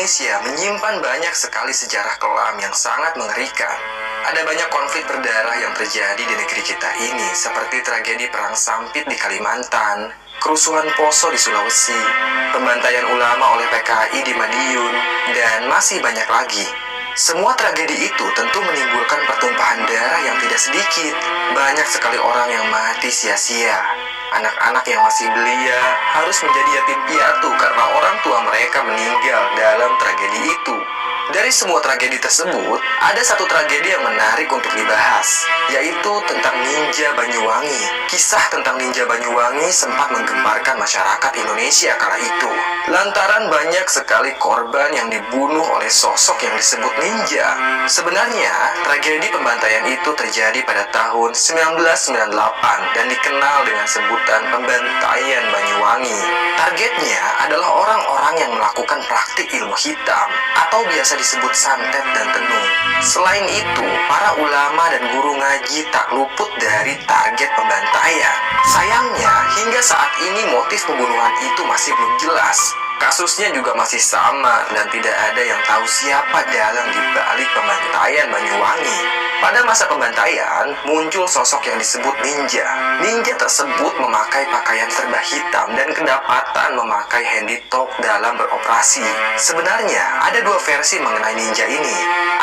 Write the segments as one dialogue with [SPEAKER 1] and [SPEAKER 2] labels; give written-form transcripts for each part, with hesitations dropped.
[SPEAKER 1] Indonesia menyimpan banyak sekali sejarah kelam yang sangat mengerikan. Ada banyak konflik berdarah yang terjadi di negeri kita ini, seperti tragedi Perang Sampit di Kalimantan, kerusuhan Poso di Sulawesi, pembantaian ulama oleh PKI di Madiun, dan masih banyak lagi. Semua tragedi itu tentu menimbulkan pertumpahan darah yang tidak sedikit. Banyak sekali orang yang mati sia-sia. Anak-anak yang masih belia harus menjadi yatim piatu karena orang tua mereka meninggal dalam tragedi itu. Dari semua tragedi tersebut, ada satu tragedi yang menarik untuk dibahas, yaitu tentang Ninja Banyuwangi. Kisah tentang Ninja Banyuwangi sempat menggemparkan masyarakat Indonesia kala itu. Lantaran banyak sekali korban yang dibunuh oleh sosok yang disebut ninja. Sebenarnya, tragedi pembantaian itu terjadi pada tahun 1998 dan dikenal dengan sebutan pembantaian Banyuwangi. Targetnya adalah orang-orang yang melakukan praktik ilmu hitam atau biasa disebut santet dan tenung. Selain itu, para ulama dan guru ngaji tak luput dari target pembantaian. Sayangnya, hingga saat ini motif pembunuhan itu masih belum jelas. Kasusnya juga masih sama dan tidak ada yang tahu siapa dalang di balik pembantaian Banyuwangi. Pada masa pembantaian, muncul sosok yang disebut ninja. Ninja tersebut memakai pakaian serba hitam dan kedapatan memakai handy talk dalam beroperasi. Sebenarnya, ada dua versi mengenai ninja ini.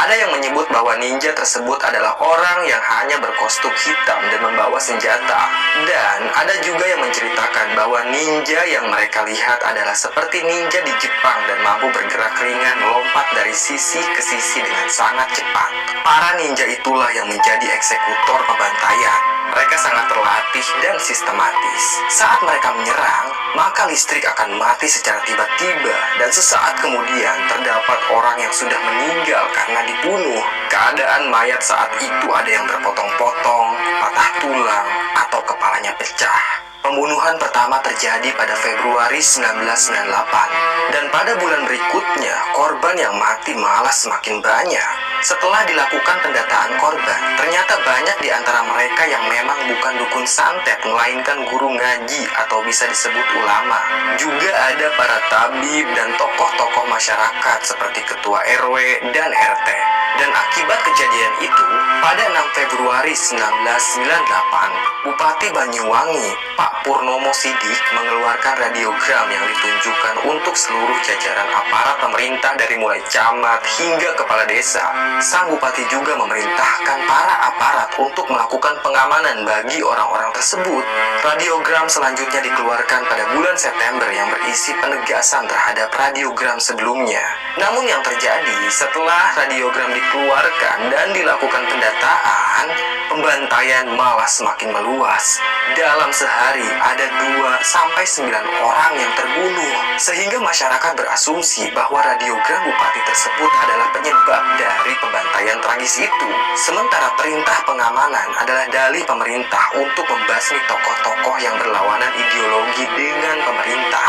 [SPEAKER 1] Ada yang menyebut bahwa ninja tersebut adalah orang yang hanya berkostum hitam dan membawa senjata. Dan ada juga yang menceritakan bahwa ninja yang mereka lihat adalah seperti ninja di Jepang dan mampu bergerak ringan melompat dari sisi ke sisi dengan sangat cepat. Para ninja itulah yang menjadi eksekutor pembantaian. Mereka sangat terlatih dan sistematis. Saat mereka menyerang, maka listrik akan mati secara tiba-tiba dan sesaat kemudian terdapat orang yang sudah meninggal karena dibunuh. Keadaan mayat saat itu ada yang terpotong-potong, patah tulang, atau kepalanya pecah. Pembunuhan pertama terjadi pada Februari 1998 dan pada bulan berikutnya korban yang mati malah semakin banyak. Setelah dilakukan pendataan korban, ternyata banyak di antara mereka yang memang bukan dukun santet melainkan guru ngaji atau bisa disebut ulama. Juga ada para tabib dan tokoh-tokoh masyarakat seperti ketua RW dan RT. Dan akibat kejadian itu, pada 6 Februari 1998, Bupati Banyuwangi, Pak Purnomo Sidik mengeluarkan radiogram yang ditunjukkan untuk seluruh jajaran aparat pemerintah dari mulai camat hingga kepala desa. Sang Bupati juga memerintahkan para aparat untuk melakukan pengamanan bagi orang-orang tersebut. Radiogram selanjutnya dikeluarkan pada bulan September yang berisi penegasan terhadap radiogram sebelumnya. Namun yang terjadi setelah radiogram dikeluarkan dan dilakukan pendataan, pembantaian malah semakin meluas. Dalam sehari ada 2-9 orang yang terbunuh, sehingga masyarakat berasumsi bahwa radiogram bupati tersebut adalah penyebab dari pembantaian tragis itu. Sementara perintah pengamanan adalah dalih pemerintah untuk membasmi tokoh-tokoh yang berlawanan ideologi dengan pemerintah.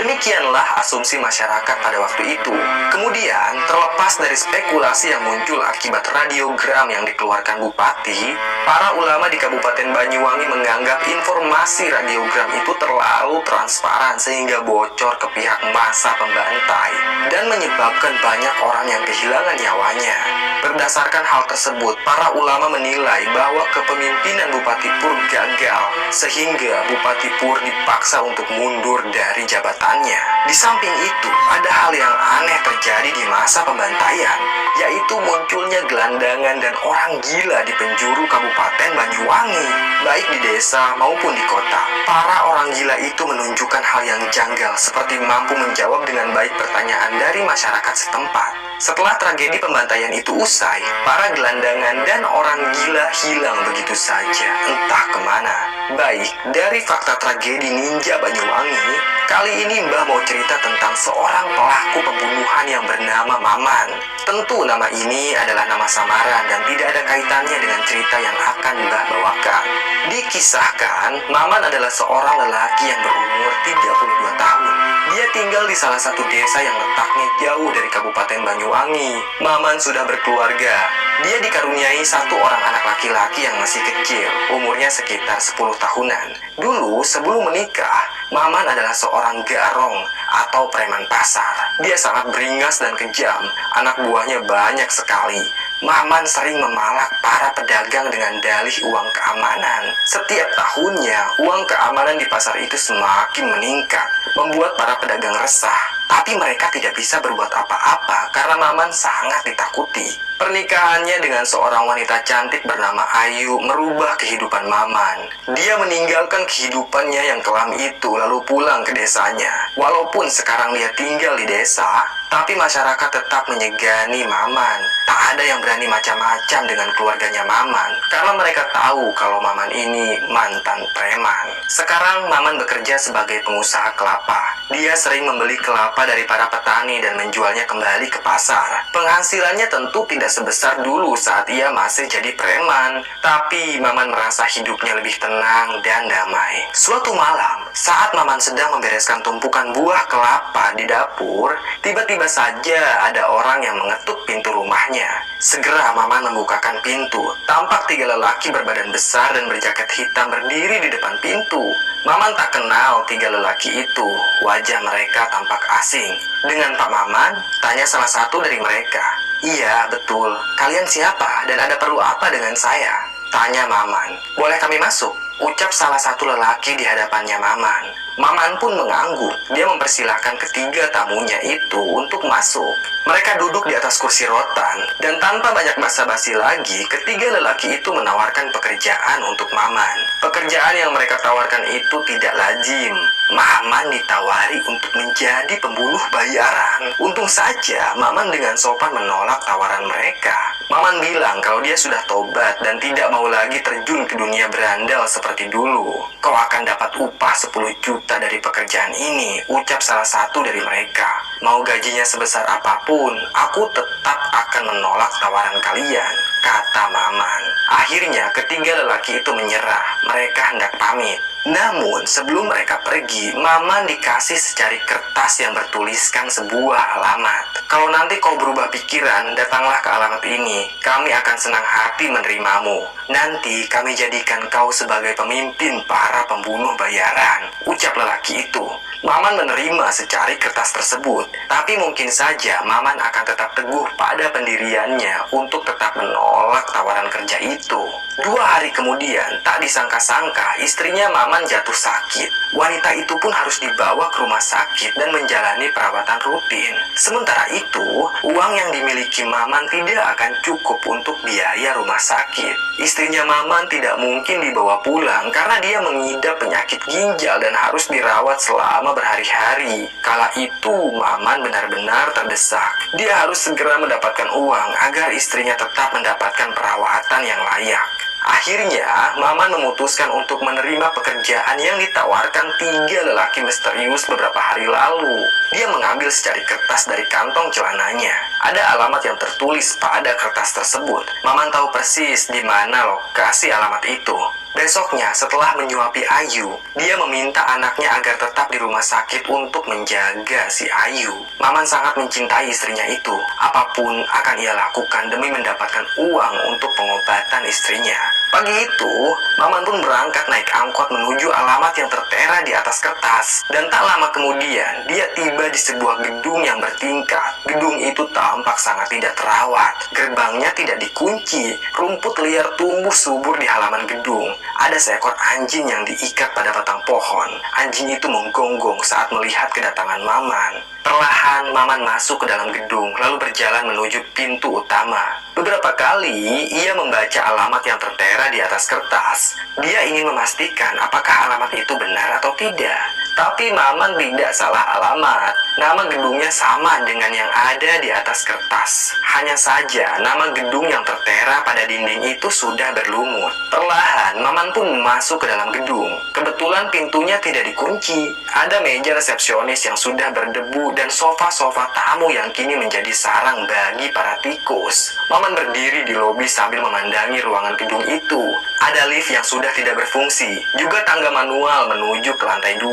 [SPEAKER 1] Demikianlah asumsi masyarakat pada waktu itu. Kemudian, terlepas dari spekulasi yang muncul akibat radiogram yang dikeluarkan bupati, para ulama di Kabupaten Banyuwangi menganggap informasi radiogram itu terlalu transparan sehingga bocor ke pihak massa pembantai dan menyebabkan banyak orang yang kehilangan nyawanya. Berdasarkan hal tersebut, para ulama menilai bahwa kepemimpinan Bupati Pur gagal sehingga Bupati Pur dipaksa untuk mundur dari jabatannya. Di samping itu, ada hal yang aneh terjadi di masa pembantaian, yaitu munculnya gelandangan dan orang gila di penjuru Kabupaten Banyuwangi, baik di desa maupun di kota. Para orang gila itu menunjukkan hal yang janggal seperti mampu menjawab dengan baik pertanyaan dari masyarakat setempat. Setelah tragedi pembantaian itu usai, para gelandangan dan orang gila hilang begitu saja, entah kemana. Baik, dari fakta tragedi Ninja Banyuwangi, kali ini Mbah mau cerita tentang seorang pelaku pembunuhan yang bernama Maman. Tentu nama ini adalah nama samaran dan tidak ada kaitannya dengan cerita yang akan Mbah bawakan. Dikisahkan, Maman adalah seorang lelaki yang berumur 32 tahun. Dia tinggal di salah satu desa yang letaknya jauh dari Kabupaten Banyuwangi. Maman sudah berkeluarga. Dia dikaruniai satu orang anak laki-laki yang masih kecil, umurnya sekitar 10 tahunan. Dulu, sebelum menikah, Maman adalah seorang garong atau preman pasar. Dia sangat beringas dan kejam, anak buahnya banyak sekali. Maman sering memalak para pedagang dengan dalih uang keamanan. Setiap tahunnya, uang keamanan di pasar itu semakin meningkat, membuat para pedagang resah. Tapi mereka tidak bisa berbuat apa-apa karena Maman sangat ditakuti. Pernikahannya dengan seorang wanita cantik bernama Ayu merubah kehidupan Maman. Dia meninggalkan kehidupannya yang kelam itu lalu pulang ke desanya. Walaupun sekarang dia tinggal di desa, tapi masyarakat tetap menyegani Maman. Tak ada yang berani macam-macam dengan keluarganya Maman karena mereka tahu kalau Maman ini mantan preman. Sekarang Maman bekerja sebagai pengusaha kelapa. Dia sering membeli kelapa dari para petani dan menjualnya kembali ke pasar. Penghasilannya tentu tidak sebesar dulu saat ia masih jadi preman, tapi Maman merasa hidupnya lebih tenang dan damai. Suatu malam, saat Maman sedang membereskan tumpukan buah kelapa di dapur, tiba-tiba saja ada orang yang mengetuk pintu rumahnya. Segera Maman membukakan pintu. Tampak 3 lelaki berbadan besar dan berjaket hitam berdiri di depan pintu. Maman tak kenal 3 lelaki itu. Wajah mereka tampak asing. Dengan Pak Maman, tanya salah satu dari mereka. Iya, betul. Kalian siapa dan ada perlu apa dengan saya? Tanya Maman. Boleh kami masuk? Ucap salah satu lelaki di hadapannya Maman. Maman pun mengangguk. Dia mempersilahkan ketiga tamunya itu untuk masuk. Mereka duduk di atas kursi rotan, dan tanpa banyak basa-basi lagi, ketiga lelaki itu menawarkan pekerjaan untuk Maman. Pekerjaan yang mereka tawarkan itu tidak lazim. Maman ditawari untuk menjadi pembunuh bayaran. Untung saja Maman dengan sopan menolak tawaran mereka. Maman bilang kalau dia sudah tobat dan tidak mau lagi terjun ke dunia berandal seperti dulu. Kau akan dapat upah 10 juta dari pekerjaan ini, ucap salah satu dari mereka. Mau gajinya sebesar apapun, aku tetap akan menolak tawaran kalian, kata Maman. Akhirnya ketiga lelaki itu menyerah, mereka hendak pamit. Namun sebelum mereka pergi, Maman dikasih secari kertas yang bertuliskan sebuah alamat. Kalau nanti kau berubah pikiran, datanglah ke alamat ini. Kami akan senang hati menerimamu. Nanti kami jadikan kau sebagai pemimpin para pembunuh bayaran, ucap lelaki itu. Maman menerima secari kertas tersebut, tapi mungkin saja Maman akan tetap teguh pada pendiriannya untuk tetap menolak tawaran kerja itu. 2 hari kemudian, tak disangka-sangka istrinya Maman jatuh sakit. Wanita itu pun harus dibawa ke rumah sakit dan menjalani perawatan rutin. Sementara itu, uang yang dimiliki Maman tidak akan cukup untuk biaya rumah sakit. Istrinya Maman tidak mungkin dibawa pulang karena dia mengidap penyakit ginjal dan harus dirawat selama berhari-hari. Kala itu, Maman benar-benar terdesak. Dia harus segera mendapatkan uang agar istrinya tetap mendapatkan perawatan yang layak. Akhirnya, Maman memutuskan untuk menerima pekerjaan yang ditawarkan 3 lelaki misterius beberapa hari lalu. Dia mengambil secari kertas dari kantong celananya. Ada alamat yang tertulis pada kertas tersebut. Maman tahu persis di mana lokasi alamat itu. Besoknya, setelah menyuapi Ayu, dia meminta anaknya agar tetap di rumah sakit untuk menjaga si Ayu. Maman sangat mencintai istrinya itu. Apapun akan ia lakukan demi mendapatkan uang untuk pengobatan istrinya. Pagi itu, Maman pun berangkat naik angkot menuju alamat yang tertera di atas kertas. Dan tak lama kemudian, dia tiba di sebuah gedung yang bertingkat. Gedung itu tampak sangat tidak terawat. Gerbangnya tidak dikunci. Rumput liar tumbuh subur di halaman gedung. Ada seekor anjing yang diikat pada batang pohon. Anjing itu menggonggong saat melihat kedatangan Maman. Perlahan Maman masuk ke dalam gedung, lalu berjalan menuju pintu utama. Beberapa kali ia membaca alamat yang tertera di atas kertas. Dia ingin memastikan apakah alamat itu benar atau tidak. Tapi Maman tidak salah alamat. Nama gedungnya sama dengan yang ada di atas kertas. Hanya saja nama gedung yang tertera pada dinding itu sudah berlumut. Perlahan, Maman pun masuk ke dalam gedung. Kebetulan pintunya tidak dikunci. Ada meja resepsionis yang sudah berdebu dan sofa-sofa tamu yang kini menjadi sarang bagi para tikus. Maman berdiri di lobi sambil memandangi ruangan gedung itu. Ada lift yang sudah tidak berfungsi, juga tangga manual menuju ke lantai 2.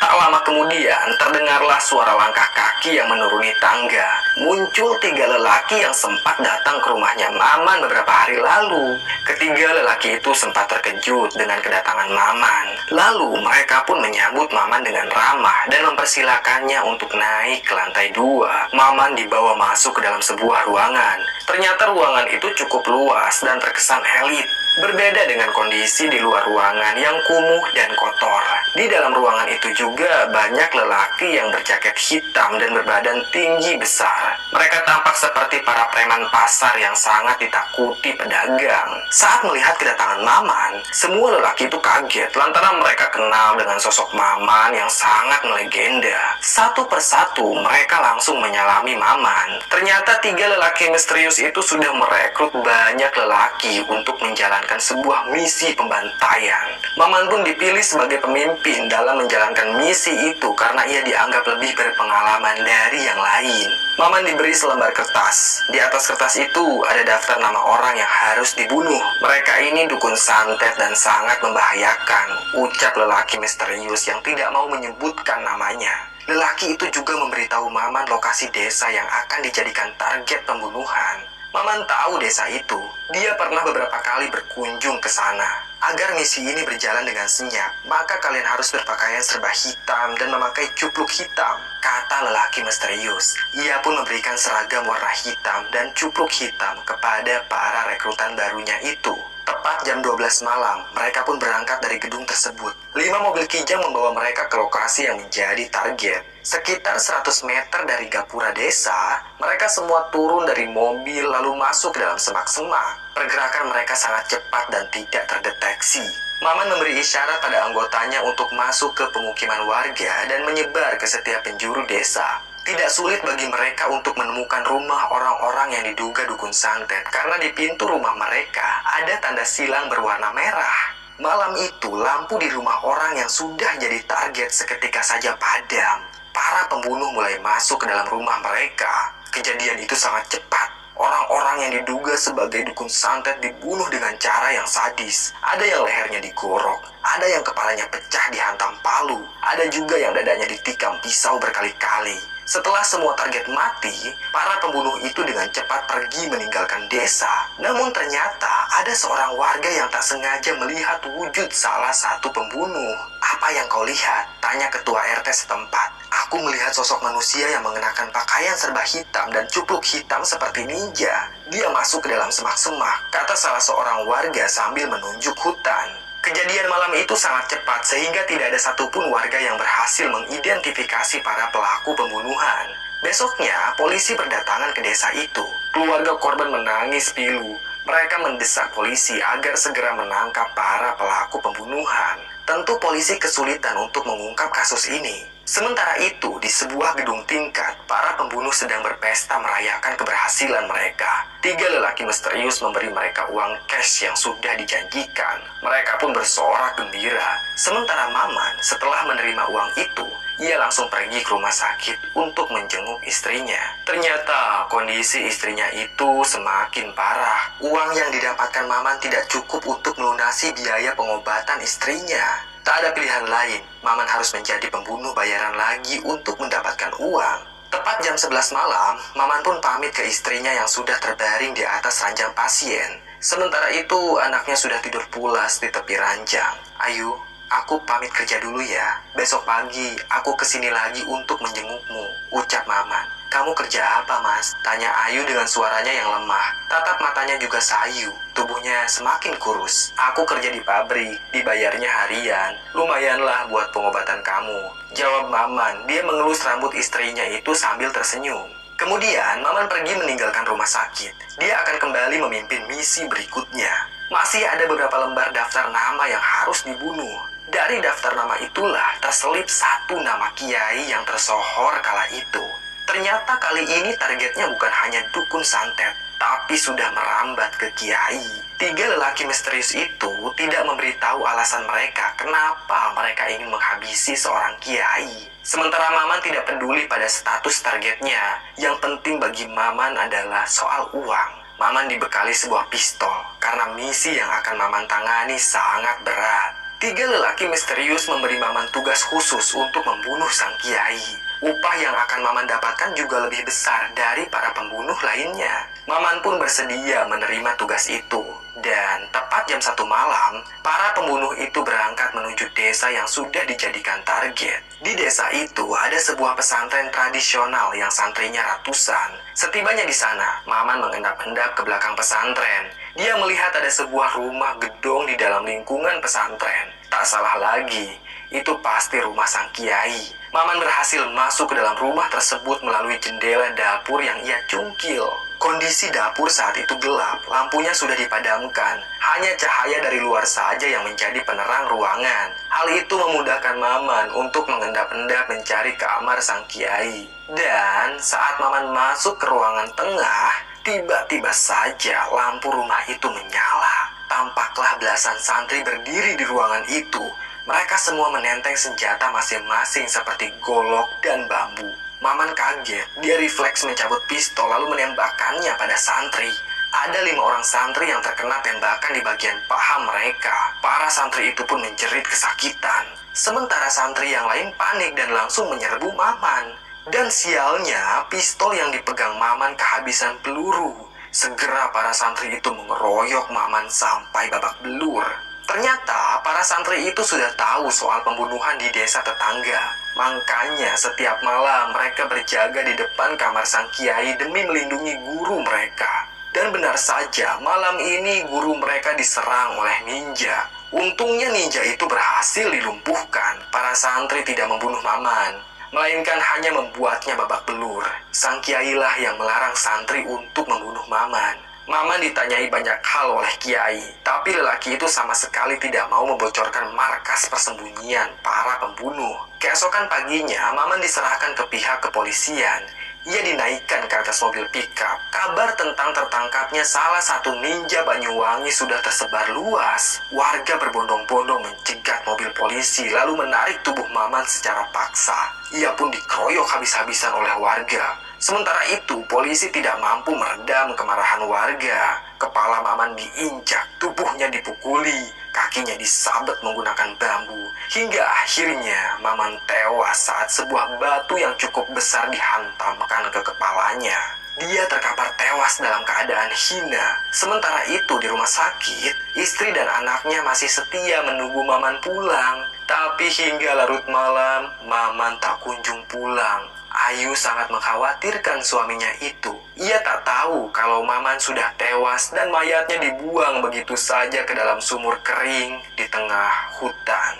[SPEAKER 1] Tak lama kemudian, terdengarlah suara langkah kaki yang menuruni tangga. Muncul 3 lelaki yang sempat datang ke rumahnya Maman beberapa hari lalu. Ketiga lelaki itu sempat terkejut dengan kedatangan Maman. Lalu mereka pun menyambut Maman dengan ramah dan mempersilakannya untuk naik ke lantai 2. Maman dibawa masuk ke dalam sebuah ruangan. Ternyata ruangan itu cukup luas dan terkesan elit. Berbeda dengan kondisi di luar ruangan yang kumuh dan kotor. Di dalam ruangan itu juga banyak lelaki yang berjaket hitam dan berbadan tinggi besar. Mereka tampak seperti para preman pasar yang sangat ditakuti pedagang. Saat melihat kedatangan Maman, semua lelaki itu kaget lantaran mereka kenal dengan sosok Maman yang sangat melegenda. Satu persatu mereka langsung menyalami Maman. Ternyata 3 lelaki misterius itu sudah merekrut banyak lelaki untuk menjalankan sebuah misi pembantaian. Maman pun dipilih sebagai pemimpin dalam menjalankan misi itu karena ia dianggap lebih berpengalaman dari yang lain. Maman diberi selembar kertas. Di atas kertas itu ada daftar nama orang yang harus dibunuh. Mereka ini dukun santet dan sangat membahayakan, ucap lelaki misterius yang tidak mau menyebutkan namanya. Lelaki itu juga memberitahu Maman lokasi desa yang akan dijadikan target pembunuhan. Maman tahu desa itu. Dia pernah beberapa kali berkunjung ke sana. Agar misi ini berjalan dengan senyap, maka kalian harus berpakaian serba hitam dan memakai cupluk hitam, kata lelaki misterius. Ia pun memberikan seragam warna hitam dan cupluk hitam kepada para rekrutan barunya itu. Tepat jam 12 malam, mereka pun berangkat dari gedung tersebut. 5 mobil kijang membawa mereka ke lokasi yang menjadi target. Sekitar 100 meter dari gapura desa, mereka semua turun dari mobil lalu masuk ke dalam semak-semak. Pergerakan mereka sangat cepat dan tidak terdeteksi. Maman memberi isyarat pada anggotanya untuk masuk ke pemukiman warga dan menyebar ke setiap penjuru desa. Tidak sulit bagi mereka untuk menemukan rumah orang-orang yang diduga dukun santet karena di pintu rumah mereka ada tanda silang berwarna merah. Malam itu lampu di rumah orang yang sudah jadi target seketika saja padam. Para pembunuh mulai masuk ke dalam rumah mereka. Kejadian itu sangat cepat. Orang-orang yang diduga sebagai dukun santet dibunuh dengan cara yang sadis. Ada yang lehernya digorok, ada yang kepalanya pecah dihantam palu, ada juga yang dadanya ditikam pisau berkali-kali. Setelah semua target mati, para pembunuh itu dengan cepat pergi meninggalkan desa. Namun ternyata ada seorang warga yang tak sengaja melihat wujud salah satu pembunuh. "Apa yang kau lihat?" tanya ketua RT setempat. "Aku melihat sosok manusia yang mengenakan pakaian serba hitam dan cupluk hitam seperti ninja. Dia masuk ke dalam semak-semak," kata salah seorang warga sambil menunjuk hutan. Kejadian malam itu sangat cepat sehingga tidak ada satupun warga yang berhasil mengidentifikasi para pelaku pembunuhan. Besoknya, polisi berdatangan ke desa itu. Keluarga korban menangis pilu. Mereka mendesak polisi agar segera menangkap para pelaku pembunuhan. Tentu polisi kesulitan untuk mengungkap kasus ini. Sementara itu, di sebuah gedung tingkat, para pembunuh sedang berpesta merayakan keberhasilan mereka. 3 lelaki misterius memberi mereka uang cash yang sudah dijanjikan. Mereka pun bersorak gembira. Sementara Maman, setelah menerima uang itu, ia langsung pergi ke rumah sakit untuk menjenguk istrinya. Ternyata kondisi istrinya itu semakin parah. Uang yang didapatkan Maman tidak cukup untuk melunasi biaya pengobatan istrinya. Tak ada pilihan lain, Maman harus menjadi pembunuh bayaran lagi untuk mendapatkan uang. Tepat jam 11 malam, Maman pun pamit ke istrinya yang sudah terbaring di atas ranjang pasien. Sementara itu, anaknya sudah tidur pulas di tepi ranjang. "Ayu, aku pamit kerja dulu ya. Besok pagi, aku kesini lagi untuk menjengukmu," ucap Maman. "Kamu kerja apa, Mas?" tanya Ayu dengan suaranya yang lemah. Tatap matanya juga sayu, tubuhnya semakin kurus. "Aku kerja di pabrik, dibayarnya harian. Lumayanlah buat pengobatan kamu," jawab Maman. Dia mengelus rambut istrinya itu sambil tersenyum. Kemudian, Maman pergi meninggalkan rumah sakit. Dia akan kembali memimpin misi berikutnya. Masih ada beberapa lembar daftar nama yang harus dibunuh. Dari daftar nama itulah terselip satu nama kiai yang tersohor kala itu. Ternyata kali ini targetnya bukan hanya dukun santet, tapi sudah merambat ke kiai. 3 lelaki misterius itu tidak memberitahu alasan mereka kenapa mereka ingin menghabisi seorang kiai. Sementara Maman tidak peduli pada status targetnya, yang penting bagi Maman adalah soal uang. Maman dibekali sebuah pistol, karena misi yang akan Maman tangani sangat berat. 3 lelaki misterius memberi Maman tugas khusus untuk membunuh sang kiai. Upah yang akan Maman dapatkan juga lebih besar dari para pembunuh lainnya. Maman pun bersedia menerima tugas itu. Dan tepat jam 1 malam, para pembunuh itu berangkat menuju desa yang sudah dijadikan target. Di desa itu ada sebuah pesantren tradisional yang santrinya ratusan. Setibanya di sana, Maman mengendap-endap ke belakang pesantren. Dia melihat ada sebuah rumah gedung di dalam lingkungan pesantren. Tak salah lagi, itu pasti rumah sang kiai. Maman berhasil masuk ke dalam rumah tersebut melalui jendela dapur yang ia cungkil. Kondisi dapur saat itu gelap, lampunya sudah dipadamkan. Hanya cahaya dari luar saja yang menjadi penerang ruangan. Hal itu memudahkan Maman untuk mengendap-endap mencari kamar sang kiai. Dan saat Maman masuk ke ruangan tengah, tiba-tiba saja lampu rumah itu menyala. Tampaklah belasan santri berdiri di ruangan itu. Mereka semua menenteng senjata masing-masing seperti golok dan bambu. Maman kaget, dia refleks mencabut pistol lalu menembakkannya pada santri. Ada 5 orang santri yang terkena tembakan di bagian paha mereka. Para santri itu pun menjerit kesakitan. Sementara santri yang lain panik dan langsung menyerbu Maman. Dan sialnya, pistol yang dipegang Maman kehabisan peluru. Segera para santri itu mengeroyok Maman sampai babak belur. Ternyata para santri itu sudah tahu soal pembunuhan di desa tetangga. Makanya setiap malam mereka berjaga di depan kamar sang kiai demi melindungi guru mereka. Dan benar saja malam ini guru mereka diserang oleh ninja. Untungnya ninja itu berhasil dilumpuhkan. Para santri tidak membunuh Maman, melainkan hanya membuatnya babak belur. Sang kiailah yang melarang santri untuk membunuh Maman. Maman ditanyai banyak hal oleh kiai, tapi lelaki itu sama sekali tidak mau membocorkan markas persembunyian para pembunuh. Keesokan paginya, Maman diserahkan ke pihak kepolisian. Ia dinaikkan ke atas mobil pickup. Kabar tentang tertangkapnya salah satu ninja Banyuwangi sudah tersebar luas. Warga berbondong-bondong mencegat mobil polisi lalu menarik tubuh Maman secara paksa. Ia pun dikeroyok habis-habisan oleh warga. Sementara itu, polisi tidak mampu meredam kemarahan warga. Kepala Maman diinjak, tubuhnya dipukuli, kakinya disabet menggunakan bambu. Hingga akhirnya Maman tewas saat sebuah batu yang cukup besar dihantamkan ke kepalanya. Dia terkapar tewas dalam keadaan hina. Sementara itu di rumah sakit, istri dan anaknya masih setia menunggu Maman pulang. Tapi hingga larut malam, Maman tak kunjung pulang. Ayu sangat mengkhawatirkan suaminya itu. Ia tak tahu kalau Maman sudah tewas dan mayatnya dibuang begitu saja ke dalam sumur kering di tengah hutan.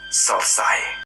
[SPEAKER 1] Selesai.